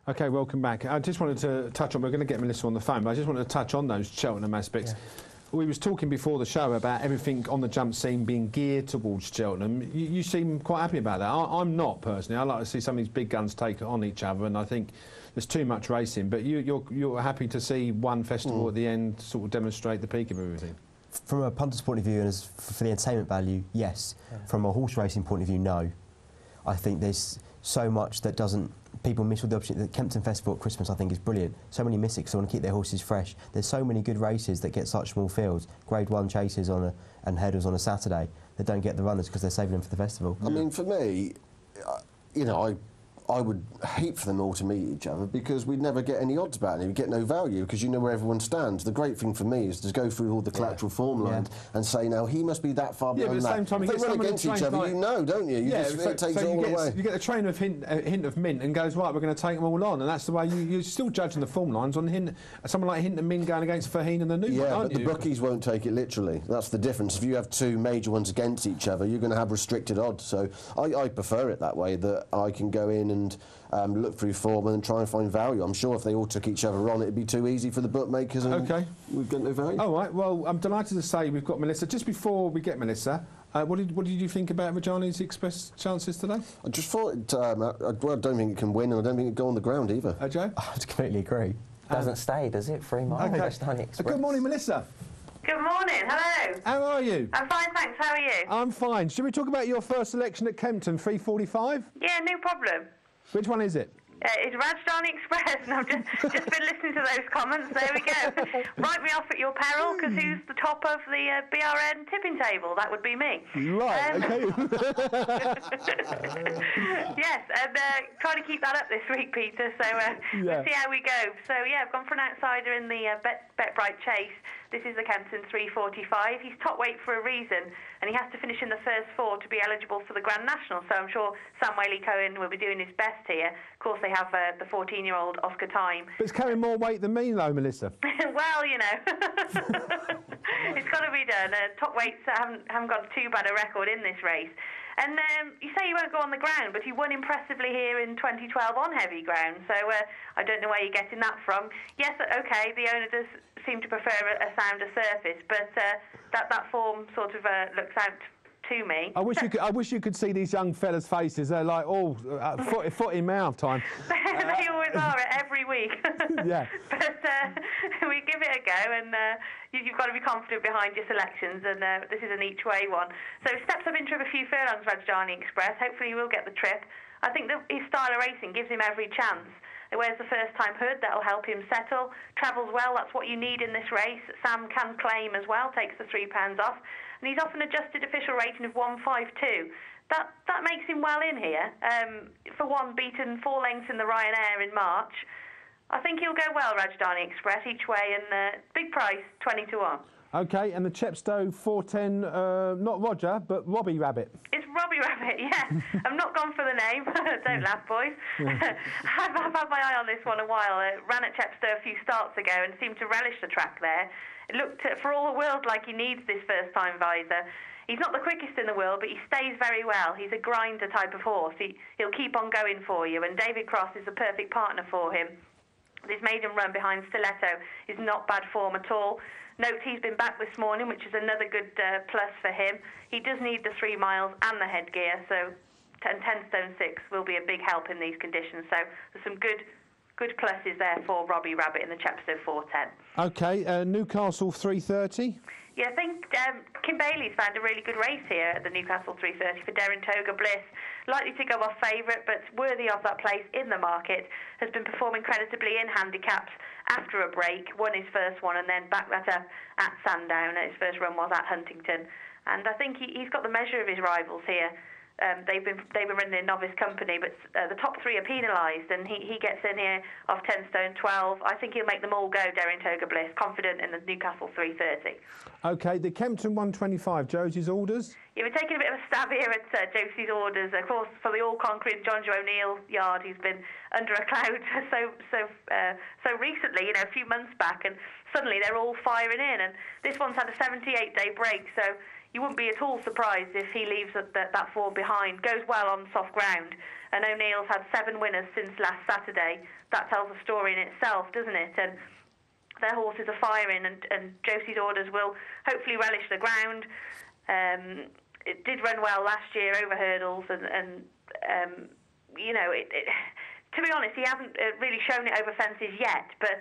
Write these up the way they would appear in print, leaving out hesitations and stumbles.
Okay, welcome back. I just wanted to touch on, we're going to get Melissa on the phone, but I just wanted to touch on those Cheltenham aspects. Yeah. We was talking before the show about everything on the jump scene being geared towards Cheltenham. You seem quite happy about that. I'm not, personally. I like to see some of these big guns take on each other, and I think there's too much racing. But you're happy to see one festival at the end sort of demonstrate the peak of everything? From a punter's point of view and for the entertainment value, yes. Yeah. From a horse racing point of view, no. I think there's so much that people miss with the opportunity. The Kempton Festival at Christmas, I think, is brilliant. So many miss it because they want to keep their horses fresh. There's so many good races that get such small fields. Grade 1 chases and headers on a Saturday that don't get the runners because they're saving them for the festival. I mean, for me, you know, I would hate for them all to meet each other because we'd never get any odds about it. We'd get no value because you know where everyone stands. The great thing for me is to go through all the collateral form lines and say, now, he must be that far behind that. But at the same time, if they run against each other, you know, don't you? It takes it all away. You get a trainer of hint of mint and goes, right, we're going to take them all on. And that's the way you're still judging the form lines on someone like Hint and Mint going against Faheen and the new one, aren't you? Yeah, but the bookies won't take it literally. That's the difference. If you have two major ones against each other, you're going to have restricted odds. So I prefer it that way, that I can go in and look through form and try and find value. I'm sure if they all took each other on, it'd be too easy for the bookmakers and we'd get no value. All right, well, I'm delighted to say we've got Melissa. Just before we get Melissa, what did you think about Rajani's Express chances today? I just thought, I don't think it can win, and I don't think it can go on the ground either. Joe? I completely agree. Doesn't stay, does it? 3 miles. Okay. Rajani Express. Good morning, Melissa. Good morning, hello. How are you? I'm fine, thanks. How are you? I'm fine. Should we talk about your first selection at Kempton, 3:45? Yeah, no problem. Which one is it? It's Rajdhani Express, and I've just been listening to those comments. There we go. Write me off at your peril, because who's the top of the BRN tipping table? That would be me. Right, okay. Yes, and trying to keep that up this week, Peter, so we'll see how we go. So, yeah, I've gone for an outsider in the Bet-Bright Chase. This is the Kempton 3:45. He's top weight for a reason, and he has to finish in the first 4 to be eligible for the Grand National. So I'm sure Sam Whaley-Cohen will be doing his best here. Of course, they have the 14-year-old Oscar Time. But it's carrying more weight than me, though, Melissa. Well, you know, it's got to be done. Top weights haven't got too bad a record in this race. And you say he won't go on the ground, but he won impressively here in 2012 on heavy ground. So I don't know where you're getting that from. Yes, okay, the owner does seem to prefer a sounder surface, but that form sort of looks out to me. I wish you could see these young fellas' faces. They're like all foot in mouth time. They always are every week. Yeah. But we give it a go, and you've got to be confident behind your selections, and this is an each-way one. So steps up into a few furlongs, Rajdhani Express. Hopefully he will get the trip. I think that his style of racing gives him every chance. He wears the first-time hood. That'll help him settle. Travels well. That's what you need in this race. Sam can claim as well. Takes the £3 off. And he's off an adjusted official rating of 152. That makes him well in here. For one, beaten 4 lengths in the Ryanair in March. I think he'll go well, Rajdhani Express, each way, and big price, 20 to 1. Okay, and the Chepstow 410, not Roger, but Robbie Rabbit. It's Robbie Rabbit, yeah. I've not gone for the name. Don't laugh, boys. Yeah. I've had my eye on this one a while. It ran at Chepstow a few starts ago and seemed to relish the track there. It looked, for all the world, like he needs this first-time visor. He's not the quickest in the world, but he stays very well. He's a grinder type of horse. He'll keep on going for you, and David Cross is the perfect partner for him. His maiden run behind Stiletto is not bad form at all. Note he's been back this morning, which is another good plus for him. He does need the 3 miles and the headgear, so 10 stone 6 will be a big help in these conditions. So there's some good pluses there for Robbie Rabbit in the Chepstow 410. Okay, Newcastle 3:30. Yeah, I think Kim Bailey's found a really good race here at the Newcastle 3:30 for Derrintoga Bliss. Likely to go off favourite, but worthy of that place in the market. Has been performing creditably in handicaps after a break. Won his first one and then backed that up at Sandown. His first run was at Huntington. And I think he's got the measure of his rivals here. They've been running in novice company, but the top 3 are penalised, and he gets in here off 10 stone 12. I think he'll make them all go, Derrintoga Bliss, confident in the Newcastle 3:30. Okay, the Kempton 125, Josie's orders? Yeah, we're taking a bit of a stab here at Josie's orders. Of course, for the all-conquering John Joe O'Neill yard, he's been under a cloud so recently, a few months back, and suddenly they're all firing in. And this one's had a 78-day break, so you wouldn't be at all surprised if he leaves that form behind. Goes well on soft ground, and O'Neill's had 7 winners since last Saturday. That tells a story in itself, doesn't it? And their horses are firing, and Josie's Orders will hopefully relish the ground. It did run well last year over hurdles, and you know, to be honest, he hasn't really shown it over fences yet, but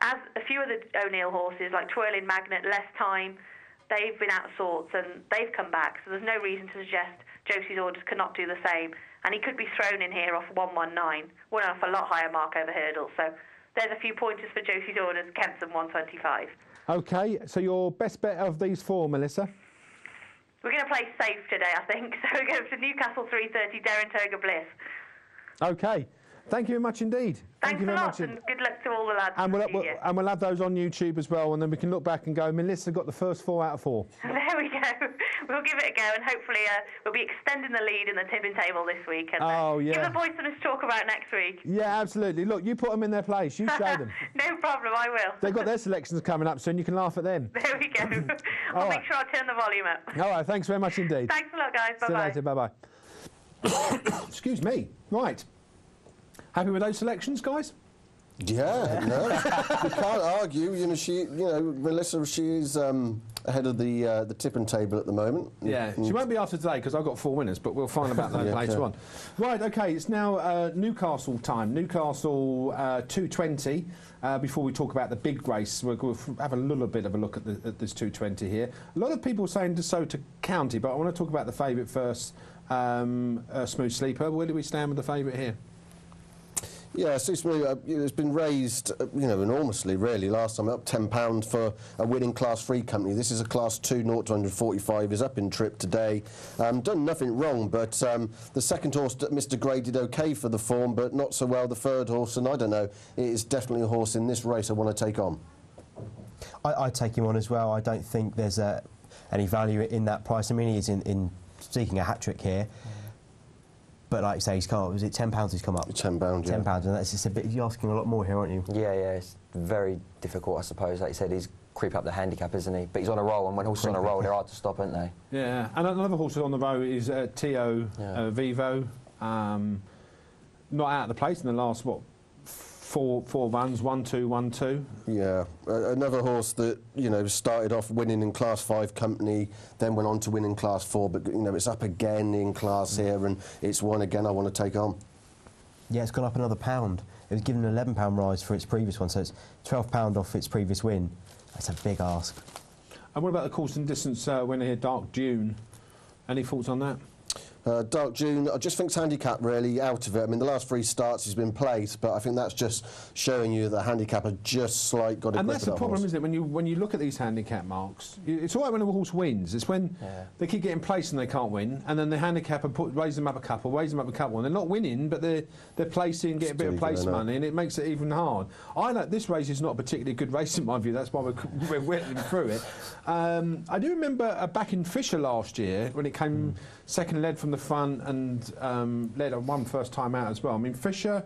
as a few of the O'Neill horses, like Twirling Magnet, Less Time, they've been out of sorts and they've come back, so there's no reason to suggest Josie's Orders cannot do the same. And he could be thrown in here off 119, one off a lot higher mark over hurdles. So there's a few pointers for Josie's Orders, Kempton 125. OK, so your best bet of these 4, Melissa? We're going to play safe today, I think. So we're going to Newcastle 330, Derrentoga Bliss. OK. Thank you very much indeed. Thanks a lot, and good luck to all the lads. And we'll have those on YouTube as well, and then we can look back and go, Melissa got the first 4 out of 4. There we go. We'll give it a go, and hopefully we'll be extending the lead in the tipping table this week. And, give the boys something to talk about next week. Yeah, absolutely. Look, you put them in their place. You show them. No problem, I will. They've got their selections coming up soon. You can laugh at them. There we go. I'll make sure I turn the volume up. All right, thanks very much indeed. Thanks a lot, guys. Bye-bye. See you later. Bye-bye. Excuse me. Right. Happy with those selections, guys? Yeah, no, you can't argue. Melissa, she's ahead of the tipping table at the moment. Yeah, she won't be after today because I've got 4 winners, but we'll find about those later on. Right, OK, it's now Newcastle time. Newcastle 220. Before we talk about the big race, we'll have a little bit of a look at this 220 here. A lot of people saying DeSoto County, but I want to talk about the favourite first, Smooth Sleeper. Where do we stand with the favourite here? Yeah, it's been raised, enormously, really. Last time up £10 for a winning Class 3 company. This is a Class 2, 0 to 145, is up in trip today. Done nothing wrong, but the second horse, Mr. Gray, did OK for the form, but not so well the third horse, and I don't know, it is definitely a horse in this race I want to take on. I take him on as well. I don't think there's any value in that price. I mean, he is in seeking a hat-trick here. But like you say, he's come up. Was it £10 he's come up? £10, yeah. £10, and that's just a bit. You're asking a lot more here, aren't you? Yeah, it's very difficult, I suppose. Like you said, he's creep up the handicap, isn't he? But he's on a roll, and when horses are on a roll, they're hard to stop, aren't they? Yeah, and another horse on the row is Tio Vivo. Not out of the place in the last, four runs, 1-2, 1-2. Yeah, another horse that started off winning in Class 5 company, then went on to win in Class 4, but it's up again in class here, and it's one again I want to take on. Yeah, it's gone up another £1. It was given an £11 rise for its previous one, so it's £12 off its previous win. That's a big ask. And what about the course and distance winner here, Dark June? Any thoughts on that? Dark June, I just think it's handicap really out of it. I mean, the last 3 starts he's been placed, but I think that's just showing you that handicap has just slightly got a grip of that horse. And that's the problem, isn't it? When you look at these handicap marks, it's all right when a horse wins. It's when they keep getting placed and they can't win, and then the handicapper raise them up a couple, and they're not winning, but they're placing, get a bit of place money, and it makes it even hard. I know this race is not a particularly good race in my view. That's why we're whittling through it. I do remember back in Fisher last year when it came second led from the front and led on one first time out as well. I mean, Fisher,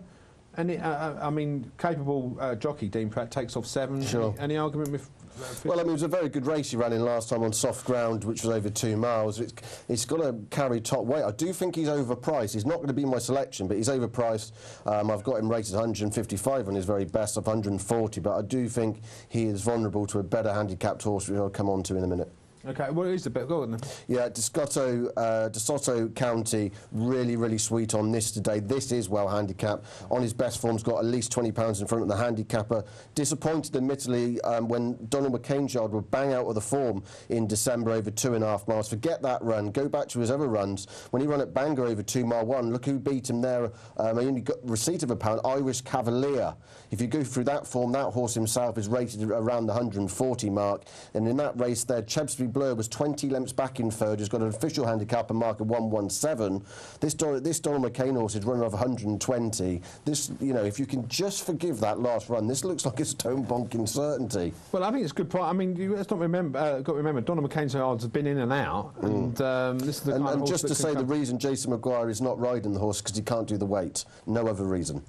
and capable jockey Dean Pratt takes off 7. Sure. Any argument with Fisher? Well, I mean, it was a very good race he ran in last time on soft ground, which was over 2 miles. It's got to carry top weight. I do think he's overpriced. He's not going to be my selection, but he's overpriced. I've got him rated 155 on his very best of 140, but I do think he is vulnerable to a better handicapped horse, which I'll come on to in a minute. OK, what is the bet? Go on then. Yeah, DeSoto County, really, really sweet on this today. This is well handicapped. On his best form's got at least £20 in front of the handicapper. Disappointed, admittedly, when Donald McCain's yard would bang out of the form in December over 2.5 miles. Forget that run. Go back to his other runs. When he ran at Bangor over 2 mile 1, look who beat him there. He only got receipt of £1, Irish Cavalier. If you go through that form, that horse himself is rated around the 140 mark. And in that race there, Chebsbury Blur was 20 lengths back in third. He's got an official handicap and mark of 117. This Donald McCain horse is running off 120. This, if you can just forgive that last run, this looks like a stone bonking certainty. Well, I think it's a good point. I mean, let's not remember. Got to remember, Donald McCain's yards have been in and out, and this is the kind of horse just to say the reason Jason Maguire is not riding the horse because he can't do the weight. No other reason.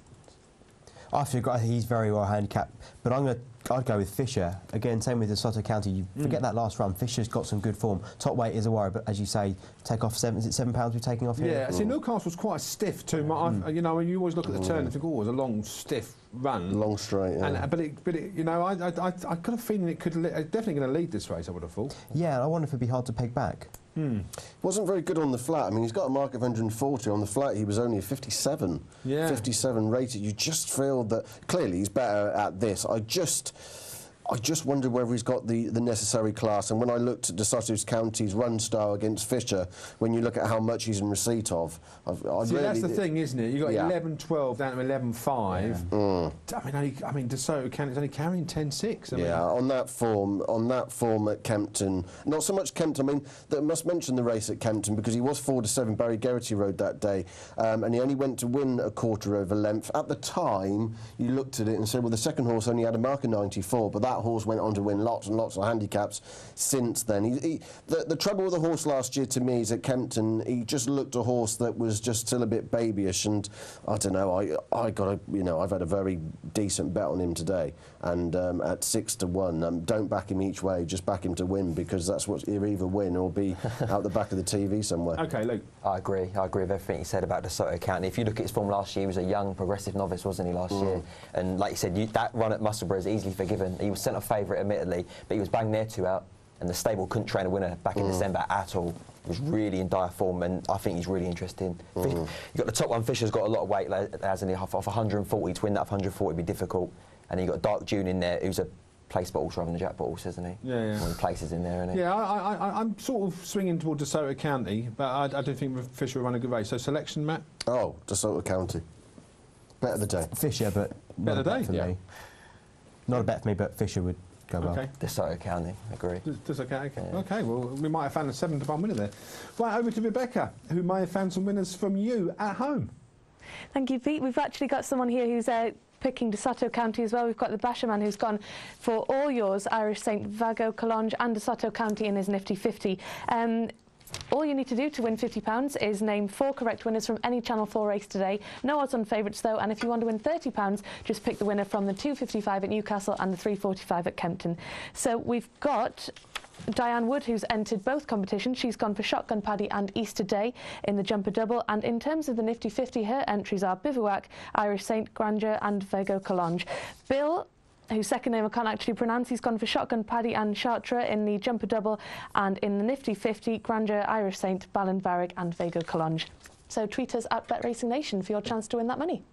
I think he's very well handicapped, but I'd go with Fisher. Again, same with the DeSoto County. You forget that last run. Fisher's got some good form. Top weight is a worry, but as you say, take off £7. Is it £7 we're taking off here? Yeah, see, Newcastle's quite a stiff too. You know, when you always look at the turn and think, oh, it's a long, stiff run. Long straight, yeah. But you know, I got a feeling it could definitely going to lead this race, I would have thought. Yeah, I wonder if it'd be hard to peg back. Wasn't very good on the flat. I mean, he's got a mark of 140 on the flat. He was only a 57. Yeah. 57 rated. You just feel that clearly he's better at this. I just wondered whether he's got the necessary class. And when I looked at DeSoto County's run style against Fisher, when you look at how much he's in receipt of, See, that's the thing, isn't it? You've got 11.12 down to 11.5. I mean, DeSoto County's only carrying 10.6. Yeah, on that form at Kempton, not so much Kempton. I mean, I must mention the race at Kempton because he was 4-7. Barry Geraghty rode that day, and he only went to win a quarter over length. At the time, you looked at it and said, well, the second horse only had a mark of 94, but that horse went on to win lots and lots of handicaps since then. The trouble with the horse last year to me is at Kempton, he just looked a horse that was just still a bit babyish, and I don't know, I've had a very decent bet on him today, and at 6-1, don't back him each way, just back him to win, because that's what he'll either win or be out the back of the TV somewhere. Okay, Luke. I agree with everything you said about DeSoto County. If you look at his form last year, he was a young, progressive novice, wasn't he, last year? And like you said, that run at Musselburgh is easily forgiven. He was centre favourite, admittedly, but he was banged there 2 out, and the stable couldn't train a winner back in December at all. He was really in dire form, and I think he's really interesting. You've got the top one. Fisher's got a lot of weight, hasn't he? Off 140, to win that off 140 would be difficult. And you've got Dark June in there, who's a place bottle rather than a jackpot horse, isn't he? Yeah. Well, places in there, isn't he? Yeah, I'm sort of swinging toward DeSoto County, but I do think Fisher will run a good race. So selection, Matt? Oh, DeSoto County. Bet of the day. Fisher, but Bet of the day? for me. Not a bet for me, but Fisher would go well. Okay. DeSoto County, agree. DeSoto County, okay. Yeah. Okay, well, we might have found a 7-1 winner there. Right, over to Rebecca, who may have found some winners from you at home. Thank you, Pete. We've actually got someone here who's picking DeSoto County as well. We've got the Basherman who's gone for all yours, Irish St. Vago, Collonge and DeSoto County in his nifty 50. All you need to do to win £50 is name 4 correct winners from any Channel 4 race today. No odds on favourites though, and if you want to win £30, just pick the winner from the 2.55 at Newcastle and the 3.45 at Kempton. So we've got Diane Wood, who's entered both competitions. She's gone for Shotgun Paddy and Easter Day in the jumper double, and in terms of the nifty 50, her entries are Bivouac, Irish Saint, Grandeur and Vago Collonge. Bill, whose second name I can't actually pronounce, he's gone for Shotgun Paddy and Chartres in the jumper double, and in the nifty 50, Grandeur, Irish Saint, Balland Barrack and Vago Collonge. So tweet us at Bet Racing Nation for your chance to win that money.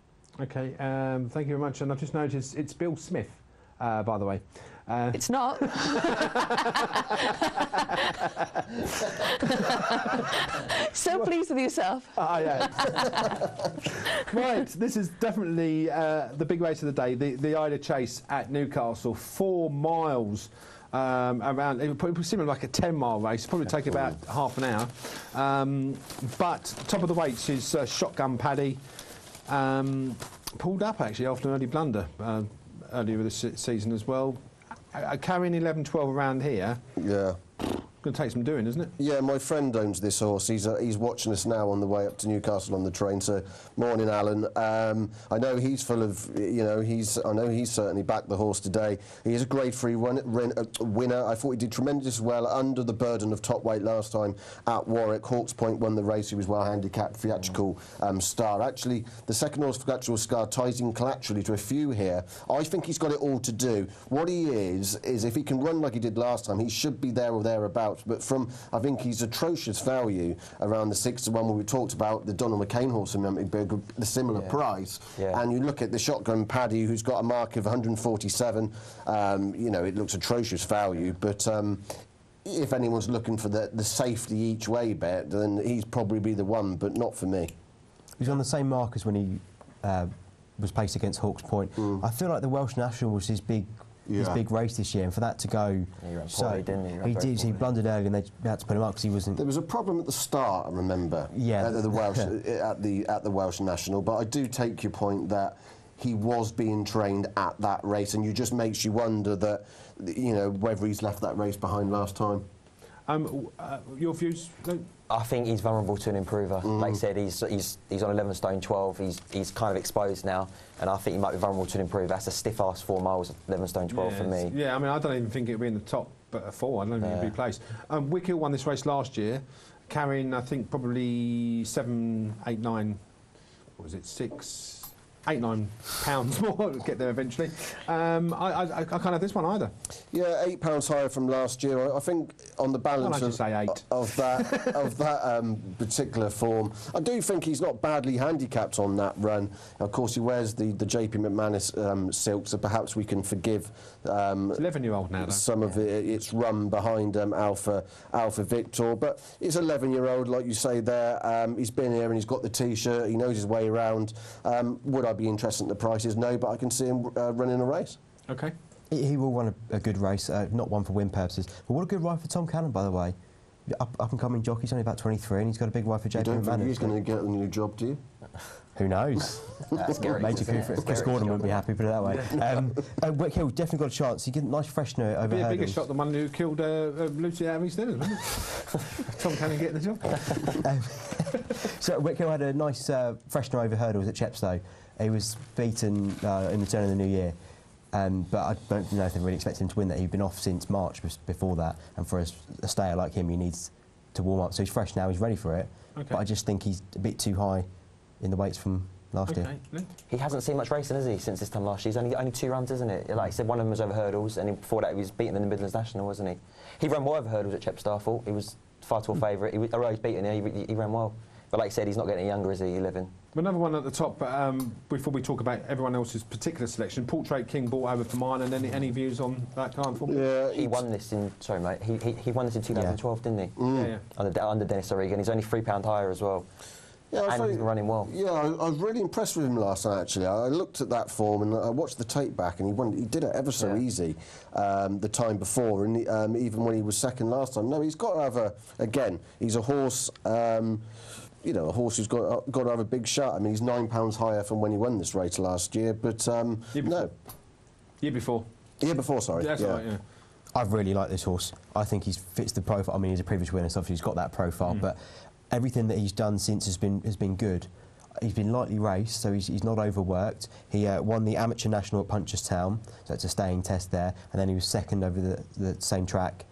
Okay, thank you very much. And I've just noticed it's Bill Smith, by the way. It's not. So pleased with yourself. Yeah. Right, this is definitely the big race of the day, the Eider Chase at Newcastle, 4 miles. Around, it would seem like a 10-mile race. Probably take about half an hour. But top of the weights is Shotgun Paddy. Pulled up actually after an early blunder earlier this season as well. Carrying 11-12 around here. Yeah. Going to take some doing, isn't it? Yeah, my friend owns this horse. He's watching us now on the way up to Newcastle on the train. So, morning, Alan. I know he's full of, I know he's certainly backed the horse today. He is a Grade 3 winner. I thought he did tremendous well under the burden of top weight last time at Warwick. Hawks Point won the race. He was well handicapped. Theatrical Star. Actually, the second horse, Theatrical Star, ties in collaterally to a few here. I think he's got it all to do. What he is if he can run like he did last time, he should be there or thereabouts. But I think he's atrocious value around the 6-1 when we talked about the Donald McCain horse in the similar price. Yeah. And you look at the Shotgun Paddy, who's got a mark of 147. It looks atrocious value, but if anyone's looking for the safety each way bet, then he's probably be the one, but not for me. He's on the same mark as when he was placed against Hawks Point. I feel like the Welsh National was his big race this year, and for that to go, he ran poorly, didn't he? He did. He blundered early, and they had to put him up because he wasn't. There was a problem at the start, I remember. Yeah. At the Welsh at the Welsh National, but I do take your point that he was being trained at that race, and you just makes you wonder that whether he's left that race behind last time. Your views, Luke? I think he's vulnerable to an improver. Like I said, he's on 11 stone 12. He's kind of exposed now, and I think he might be vulnerable to an improver. That's a stiff ass 4 miles, 11 stone 12 for me. Yeah, I mean, I don't even think it'd be in the top 4. I don't think it'd be placed. Wickhill won this race last year, carrying I think probably 7, 8, 9. What was it? 6, 8, 9 pounds more. Get there eventually. I can't have this one either. Yeah, £8 higher from last year. I think on the balance of that particular form, I do think he's not badly handicapped on that run. Of course, he wears the JP McManus silk, so perhaps we can forgive. It's 11-year-old now, though. Some of its run behind Alpha Victor, but he's 11-year-old, like you say there. He's been here and he's got the T-shirt. He knows his way around. Would I be interested in the prices? No, but I can see him running a race. Okay. He will run a good race, not one for win purposes. But what a good ride for Tom Cannon, by the way. Up and coming jockey, he's only about 23, and he's got a big ride for JP McManus. You don't think he's going to get a new job, do you? Who knows? That's scary. Major coup for Chris Gordon wouldn't be happy, put it that way. Wickhill definitely got a chance. He get a nice freshener over Be a hurdles. bigger shot than one who killed Lucy out of EastEnders, wasn't it? Tom Cannon getting the job. So Wickhill had a nice freshener over hurdles at Chepstow. He was beaten in the turn of the new year. But I don't know if they really expected him to win that. He'd been off since March before that, and for a stayer like him, he needs to warm up. So he's fresh now, he's ready for it. Okay. But I just think he's a bit too high in the weights from last year. He hasn't seen much racing, has he, since this time last year? He's only 2 runs, isn't it? Like I said, one of them was over hurdles, and before that he was beaten in the Midlands National, wasn't he? He ran well over hurdles at Chepstow, I thought. He was far too favourite. Although he's beaten, he ran well. But like I said, he's not getting any younger, is he, 11? Another one at the top, before we talk about everyone else's particular selection, Portrait King bought over for mine, and any views on that card for me? Yeah, he won this in, sorry mate, he won this in 2012, didn't he? Under Dennis O'Regan. He's only £3 higher as well. Yeah, and he's been running well. Yeah, I was really impressed with him last night, actually. I looked at that form and I watched the tape back, and he did it ever so easy the time before, and even when he was second last time. No, he's got to have again, he's a horse, you know, a horse who's got to have a big shot. I mean, he's £9 higher from when he won this race last year, but no. Year before, sorry. That's right, yeah. I really like this horse. I think he fits the profile. I mean, he's a previous winner, so obviously he's got that profile, but everything that he's done since has been good. He's been lightly raced, so he's not overworked. He won the Amateur National at Punchestown, so it's a staying test there, and then he was second over the same track.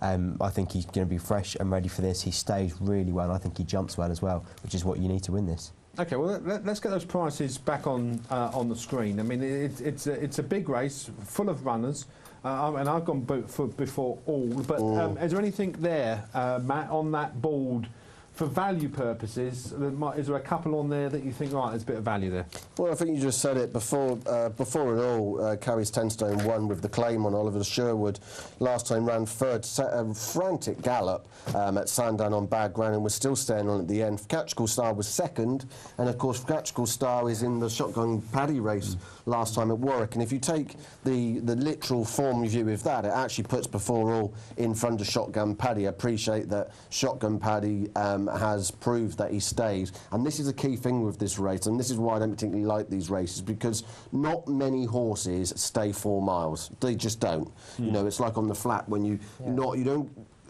I think he's going to be fresh and ready for this. He stays really well, and I think he jumps well as well, which is what you need to win this. Okay, well, let's get those prices back on the screen. I mean, it's a big race, full of runners, and I've gone before all, but is there anything there, Matt, on that board, for value purposes, is there a couple on there that you think, right, there's a bit of value there? Well, I think you just said it before it all. Carries 10 stone 1 with the claim on Oliver Sherwood. Last time ran third, set a frantic gallop at Sandown on bad ground and was still staying on at the end. Catchcall Star was second, and of course Catchcall Star is in the Shotgun Paddy race last time at Warwick. And if you take the literal form review of that, it actually puts Before All in front of Shotgun Paddy. I appreciate that Shotgun Paddy has proved that he stays, and this is a key thing with this race, and this is why I don't particularly like these races, because not many horses stay 4 miles. They just don't. You know, it's like on the flat when you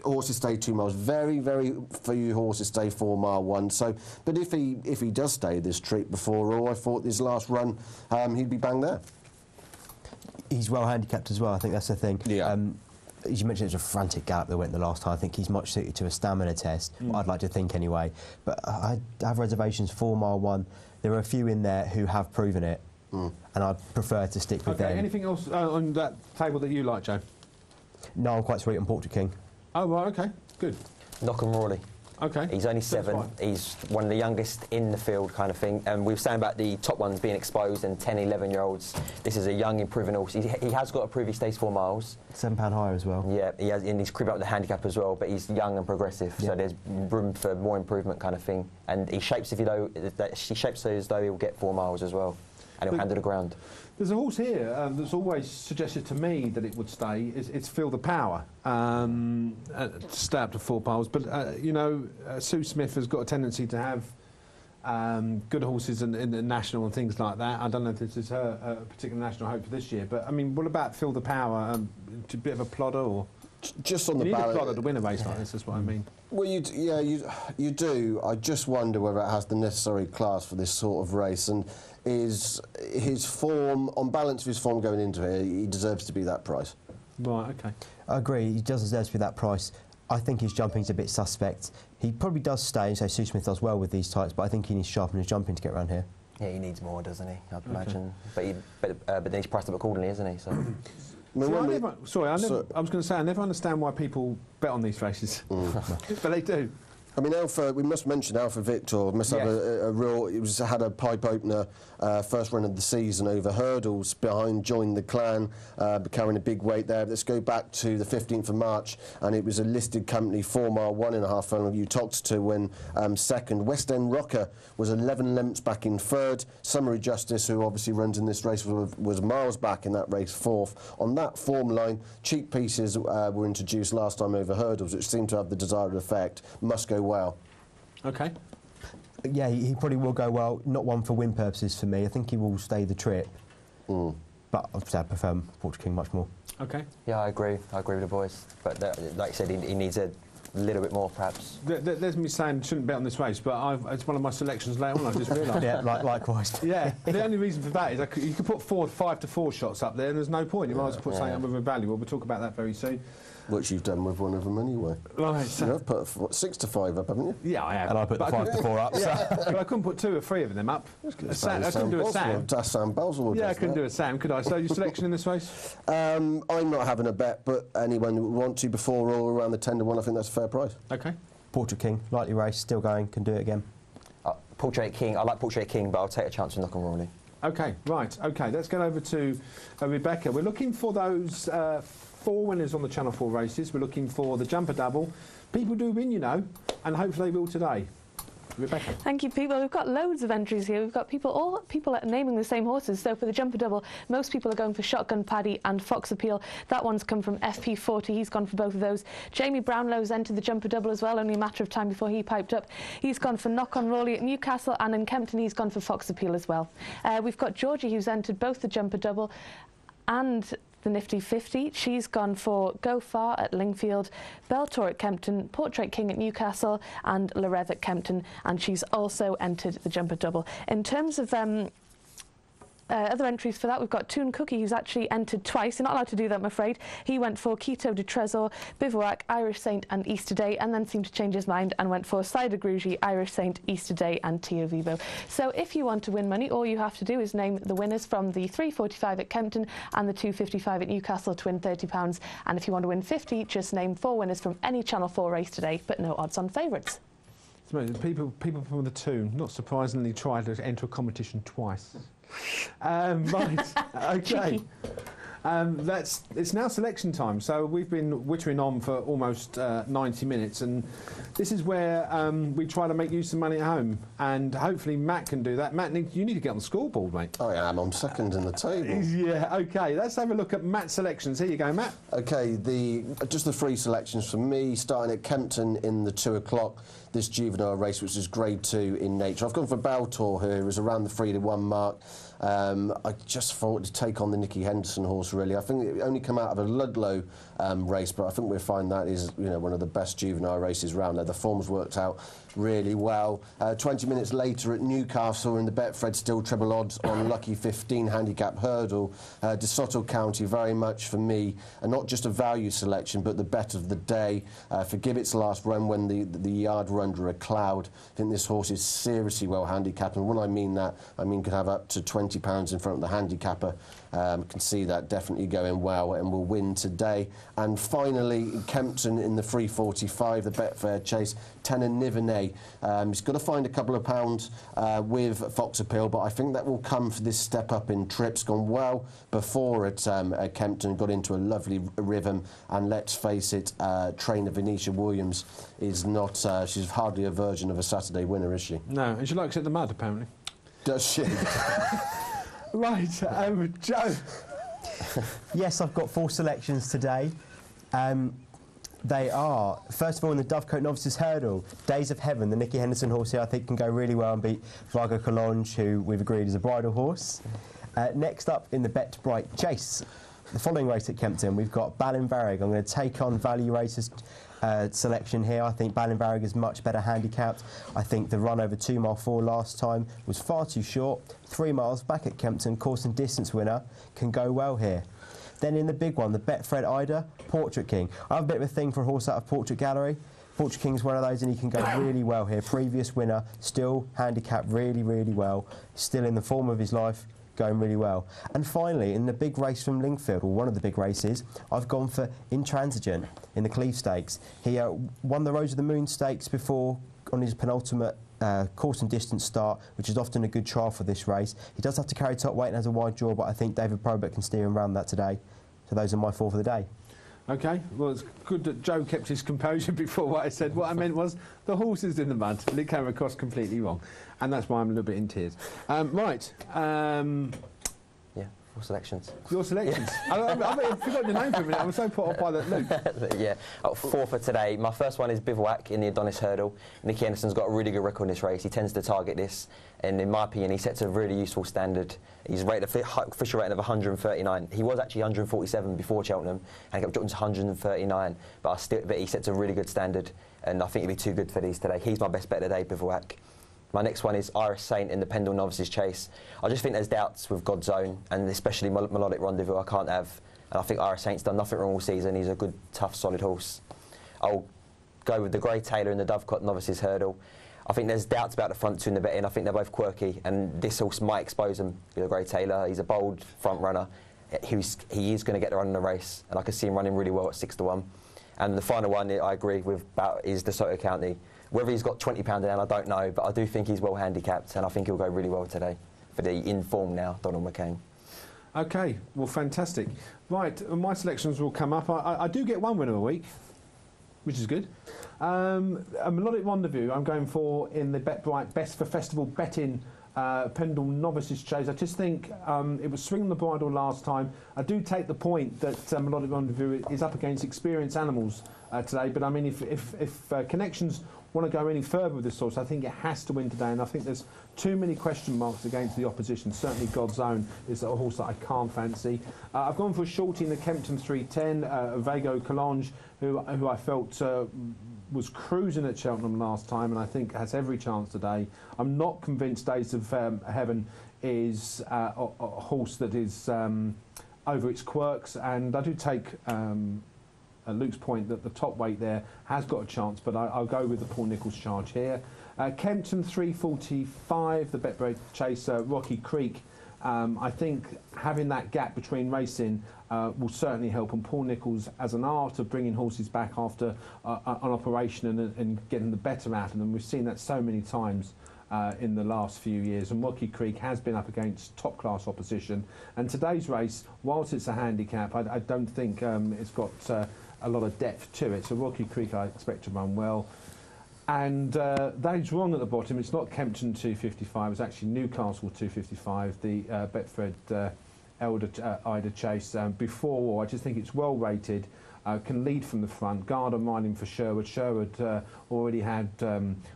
horses stay 2 miles. Very, very few horses stay 4 mile one. So, but if he does stay this trip Before All, I thought this last run he'd be bang there. He's well handicapped as well. I think that's the thing. Yeah. As you mentioned, it was a frantic gallop that went the last time. I think he's much suited to a stamina test, I'd like to think anyway. But I have reservations, 4 mile one. There are a few in there who have proven it, and I'd prefer to stick with them. Anything else on that table that you like, Joe? No, I'm quite sweet on Portrait King. Oh, right, OK, good. Knock 'em Rawley. OK. He's only 7. He's one of the youngest in the field kind of thing. And we were saying about the top ones being exposed and 10, 11-year-olds. This is a young, improving horse. He has got to prove he stays 4 miles. £7 higher as well. Yeah, he has, and he's crib up with the handicap as well, but he's young and progressive, so there's room for more improvement kind of thing. And he shapes as though he'll get 4 miles as well, and he'll handle the ground. There's a horse here that's always suggested to me that it would stay. It's Feel the Power, stay up to 4 miles. But, you know, Sue Smith has got a tendency to have good horses in the national and things like that. I don't know if this is her particular national hope for this year. But, I mean, what about Feel the Power? A bit of a plodder or...? Just on the you need a balance. plotter to win a race like this, is what I mean. Well, you do. I just wonder whether it has the necessary class for this sort of race, and is his form, on balance of his form going into it, he deserves to be that price. Right, okay. I agree, he does deserve to be that price. I think his jumping's a bit suspect. He probably does stay, so Sue Smith does well with these types, but I think he needs to sharpen his jumping to get around here. Yeah, he needs more, doesn't he? I'd imagine. But then he's priced up accordingly, isn't he? So. I was going to say, I never understand why people bet on these races. But they do. I mean, we must mention Alpha Victor must have a real. Had a pipe opener first run of the season over hurdles behind Join the Clan, carrying a big weight there. Let's go back to the 15th of March, and it was a listed company, 4 mile, 1.5 furlong. You talked to when second. West End Rocker was 11 lengths back in third. Summary Justice, who obviously runs in this race, was miles back in that race, fourth. On that form line, cheap pieces were introduced last time over hurdles, which seemed to have the desired effect. Must go well. Okay. Yeah, he probably will go well. Not one for win purposes for me. I think he will stay the trip. But obviously I prefer Portrait King much more. Okay. Yeah, I agree. I agree with the boys. But like I said, he needs a little bit more, perhaps. There's me saying shouldn't bet on this race, but it's one of my selections later on, I just realised. Yeah, likewise. Yeah, the only reason for that is you could put 5 to 4 shots up there and there's no point. You might as well put something up with a value. We'll talk about that very soon. Which you've done with one of them anyway. Right. So You've put 6 to 5 up, haven't you? yeah, I have. And I put the 5 to 4 up. Yeah, but I couldn't put 2 or 3 of them up. I couldn't do a Sam. That's Sam Boswell. Yeah, I couldn't do a Sam, could I? So your selection in this race? I'm not having a bet, but anyone who would want to before or around the 10 to 1, I think that's a fair price. Okay. Portrait King, lightly raced, still going, can do it again. Portrait King, I like Portrait King, but I'll take a chance with Knock and Rawley. Okay, right. Okay, let's get over to Rebecca. We're looking for those 4 winners on the Channel 4 races. We're looking for the jumper double. People do win, you know, and hopefully they will today. Rebecca. Thank you, people. We've got loads of entries here. We've got all people are naming the same horses. So for the jumper double, most people are going for Shotgun Paddy and Fox Appeal. That one's come from FP40. He's gone for both of those. Jamie Brownlow's entered the jumper double as well. Only a matter of time before he piped up. He's gone for Knock on Rawley at Newcastle, and in Kempton he's gone for Fox Appeal as well. We've got Georgie, who's entered both the jumper double and the Nifty 50. She's gone for Go Far at Lingfield, Beltor at Kempton, Portrait King at Newcastle, and Larev at Kempton, and she's also entered the jumper double. In terms of other entries for that, we've got Toon Cookie, who's actually entered twice. You're not allowed to do that, I'm afraid. He went for Quito de Trésor, Bivouac, Irish Saint and Easter Day, and then seemed to change his mind and went for Cider Grugy, Irish Saint, Easter Day and Tio Vivo. So if you want to win money, all you have to do is name the winners from the 3.45 at Kempton and the 2.55 at Newcastle to win £30. And if you want to win 50, just name 4 winners from any Channel 4 race today, but no odds on favourites. People from the Toon, not surprisingly, tried to enter a competition twice. Right, okay. It's now selection time, so we've been whittering on for almost 90 minutes, and this is where we try to make use of money at home, and hopefully Matt can do that. Matt, you need to get on the scoreboard, mate. I am. I'm second in the table. Yeah, okay. Let's have a look at Matt's selections. Here you go, Matt. Okay, just the 3 selections for me, starting at Kempton in the 2 o'clock. This juvenile race, which is Grade 2 in nature. I've gone for Baltor here, who's around the 3 to 1 mark. I just thought to take on the Nicky Henderson horse, really. I think it only come out of a Ludlow race, but I think we'll find that is one of the best juvenile races around there. The form's worked out really well. 20 minutes later at Newcastle in the Betfred Still Treble Odds on Lucky 15 handicap hurdle. DeSoto County, very much for me, and not just a value selection, but the bet of the day. Forgive its last run when the yard were under a cloud. I think this horse is seriously well handicapped, and when I mean that, I mean could have up to £20 in front of the handicapper. Can see that definitely going well and will win today. And finally, Kempton in the 3.45, the Betfair Chase, Tenor Nivernais. He's got to find a couple of pounds with Fox Appeal, but I think that will come for this step up in trips. Gone well before at Kempton, got into a lovely rhythm, and let's face it, trainer Venetia Williams is not, she's hardly a version of a Saturday winner, is she? No, and she likes it in the mud, apparently. Does she? Right, Joe. Yes, I've got 4 selections today. They are, first of all, in the Dovecote Novices Hurdle, Days of Heaven, the Nicky Henderson horse here, I think can go really well and beat Vargo Collonge, who we've agreed is a bridle horse. Next up in the Bet Bright Chase. the following race at Kempton, we've got Ballinvarreg. I'm going to take on Value Racers selection here. I think Ballinvarreg is much better handicapped. I think the run over 2 mile 4 last time was far too short. 3 miles back at Kempton, course and distance winner, can go well here. Then in the big one, the Betfred Eider, Portrait King. I have a bit of a thing for a horse out of Portrait Gallery. Portrait King's one of those, and he can go really well here. Previous winner, still handicapped really, really well. Still in the form of his life, going really well. And finally, in the big race from Lingfield, or one of the big races, I've gone for Intransigent in the Cleve Stakes. He won the Rose of the Moon Stakes before on his penultimate course and distance start, which is often a good trial for this race. He does have to carry top weight and has a wide draw, but I think David Probert can steer him around that today. So those are my 4 for the day. OK, well, it's good that Joe kept his composure before what I said. What I meant was the horse is in the mud, and it came across completely wrong. And that's why I'm a little bit in tears. Right. Yeah, 4 selections. Your selections. I forgot the name for a minute. I was so put off by that loop. Yeah, 4 for today. My first one is Bivouac in the Adonis Hurdle. Nicky Anderson's got a really good record in this race. He tends to target this, and in my opinion, he sets a really useful standard. He's rated official rating of 139. He was actually 147 before Cheltenham, and got dropped to 139. But he sets a really good standard, and I think he'll be too good for these today. He's my best bet today, Bivouac. My next one is Eider Chase in the Pendle Novices Chase. I just think there's doubts with God's Own, and especially Melodic Rendezvous I can't have. And I think Eider Chase's done nothing wrong all season. He's a good, tough, solid horse. I'll go with the Grey Tailor in the Dovecot Novices Hurdle. I think there's doubts about the front 2 in the betting. I think they're both quirky, and this horse might expose him. The Grey Tailor, he's a bold front runner. He is going to get the run in the race, and I can see him running really well at 6-1. And the final one I agree with about is the Soto County. Whether he's got £20 down, I don't know, but I do think he's well handicapped, and I think he'll go really well today for the in form now, Donald McCain. OK, well, fantastic. Right, my selections will come up. I do get 1 winner a week, which is good. A Melodic Rendezvous I'm going for in the Bet-Bright Best for Festival Betting Pendle Novices Chase. I just think it was swinging the bridle last time. I do take the point that Melodic Rendezvous is up against experienced animals today, but I mean, if Connections want to go any further with this horse, I think it has to win today, and I think there's too many question marks against the opposition. Certainly God's Own is a horse that I can't fancy. I've gone for a shorty in the Kempton 310, Vago Collonge, who I felt was cruising at Cheltenham last time, and I think has every chance today. I'm not convinced Days of Heaven is a horse that is over its quirks, and I do take Luke's point that the top weight there has got a chance, but I'll go with the Paul Nicholls charge here. Kempton 345, the Betfred Chase, Rocky Creek. I think having that gap between racing will certainly help, and Paul Nicholls as an art of bringing horses back after an operation and getting the better out of them. We've seen that so many times in the last few years, and Rocky Creek has been up against top class opposition, and today's race, whilst it's a handicap, I don't think it's got a lot of depth to it, so Rocky Creek I expect to run well. And that's wrong at the bottom. It's not Kempton 255, it's actually Newcastle 255, the Betfred Eider Chase. Before, I just think it's well rated, can lead from the front. Garden riding for Sherwood. Sherwood already had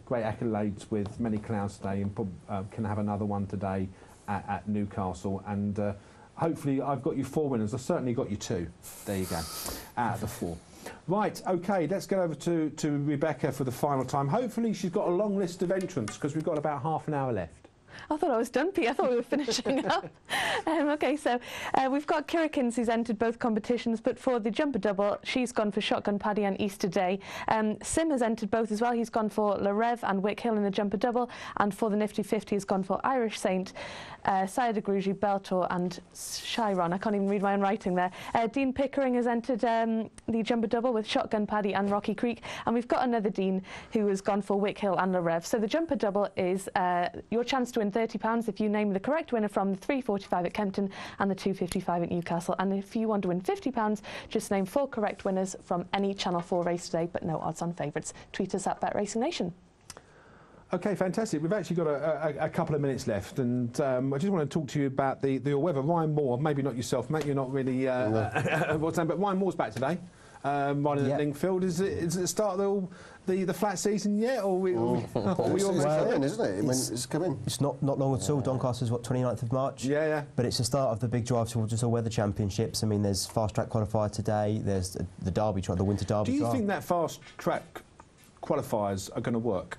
great accolades with many clouds today, and can have another one today at Newcastle. And hopefully I've got you 4 winners. I've certainly got you 2. There you go, out of the 4. Right, OK, let's go over to Rebecca for the final time. Hopefully she's got a long list of entrants, because we've got about half an hour left. I thought I was done, Pete. I thought we were finishing up. OK, so we've got Kirikins, who's entered both competitions, but for the jumper double, she's gone for Shotgun Paddy and Easter Day. Sim has entered both as well. He's gone for Le Rev and Wick Hill in the jumper double, and for the Nifty 50, he's gone for Irish Saint, Sayed Agruji, Beltor and Chiron. I can't even read my own writing there. Dean Pickering has entered the jumper double with Shotgun Paddy and Rocky Creek, and we've got another Dean who has gone for Wick Hill and Le Rev. So the jumper double is your chance to win £30 if you name the correct winner from the 345 at Kempton and the 255 at Newcastle. And if you want to win £50, just name 4 correct winners from any Channel 4 race today, but no odds on favourites. Tweet us at BetRacingNation. OK, fantastic. We've actually got a couple of minutes left, and I just want to talk to you about the all-weather. Ryan Moore, maybe not yourself, mate, you're not really what's that, but Ryan Moore's back today. riding at Lingfield. Is it the start of the flat season yet, or we It's coming, isn't it? I mean, it's coming. It's not long at all. Doncaster's, 29th of March? Yeah. But it's the start of the big drive towards all weather championships. I mean, there's fast track qualifier today. There's the Derby trial, the winter Derby trial. Do you trial. think that fast track qualifiers are going to work?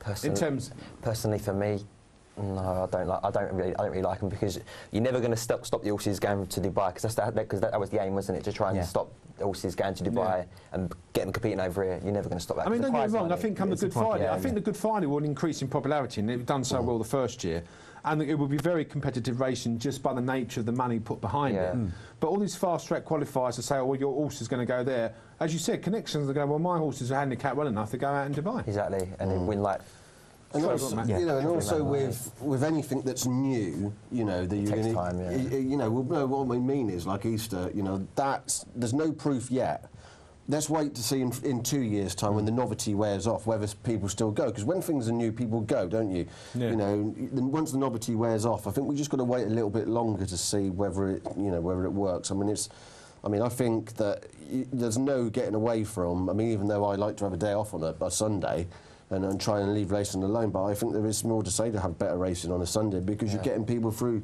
Personally, for me, no, I don't really like them, because you're never going to stop the horses going to Dubai, because that was the aim, wasn't it, to try and stop the horses going to Dubai and get them competing over here. You're never going to stop that. I mean, don't get me wrong. I think come the Good Friday, I think the Good Friday will increase in popularity, and it's done so well the first year. And it will be very competitive racing just by the nature of the money put behind it. But all these fast track qualifiers to say, oh, well, your horse is going to go there. As you said, connections are going, well, my horses are handicapped well enough to go out in Dubai. Exactly, and then win like. And also, and also with anything that's new, that you're going to, what we mean is like Easter, there's no proof yet. Let's wait to see in 2 years' time when the novelty wears off whether people still go, because when things are new, people go, don't you? Yeah. Once the novelty wears off, I think we just got to wait a little bit longer to see whether it works. I mean, I think that there's no getting away from. I mean, even though I like to have a day off on a Sunday. And try and leave racing alone, but I think there is more to say to have better racing on a Sunday, because you're getting people through.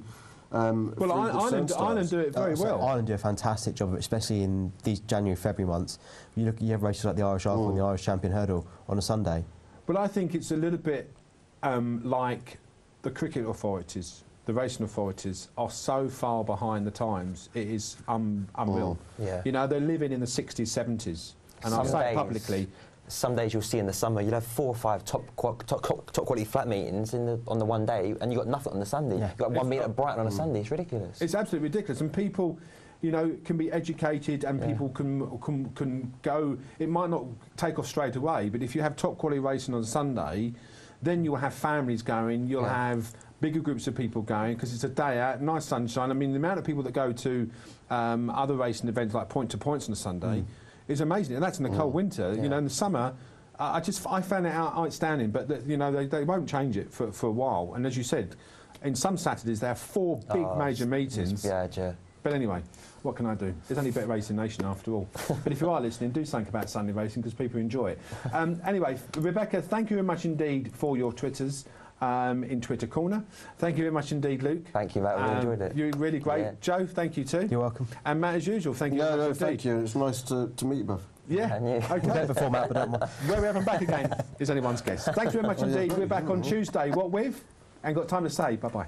Well, Ireland do it very well. Ireland do a fantastic job, especially in these January, February months. You have races like the Irish Arkle and the Irish Champion Hurdle on a Sunday. Well, I think it's a little bit like the cricket authorities. The racing authorities are so far behind the times. It is unreal. They're living in the 60s, 70s, and I'll say it publicly. Some days you'll see in the summer you'll have 4 or 5 top quality flat meetings on the one day, and you've got nothing on the Sunday. You've got 1 meet at Brighton on a Sunday. It's ridiculous. It's absolutely ridiculous, and people, can be educated, and people can go. It might not take off straight away, but if you have top quality racing on Sunday, then you'll have families going. You'll have bigger groups of people going, because it's a day out, nice sunshine. I mean, the amount of people that go to other racing events like Point to Points on a Sunday. Is amazing, and that's in the cold winter. In the summer, I found it outstanding. But they won't change it for a while. And as you said, in some Saturdays they have 4 big major meetings. But anyway, what can I do? There's only Bet Racing Nation after all. But if you are listening, do something about Sunday racing, because people enjoy it. Anyway, Rebecca, thank you very much indeed for your Twitters. In Twitter Corner. Thank you very much indeed, Luke. Thank you, Matt. We enjoyed it. You're really great. Yeah. Joe, thank you too. You're welcome. And Matt, as usual, thank you very much indeed. Thank you. It's nice to meet you both. Yeah. Okay. Before Matt, but don't mind. Where we have him back again is anyone's guess. Thanks very much indeed. We're back on Tuesday. What with? And got time to say bye-bye.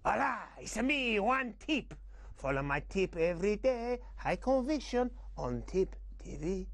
Hola, it's me, One Tip. Follow my tip every day. High conviction on Tip TV.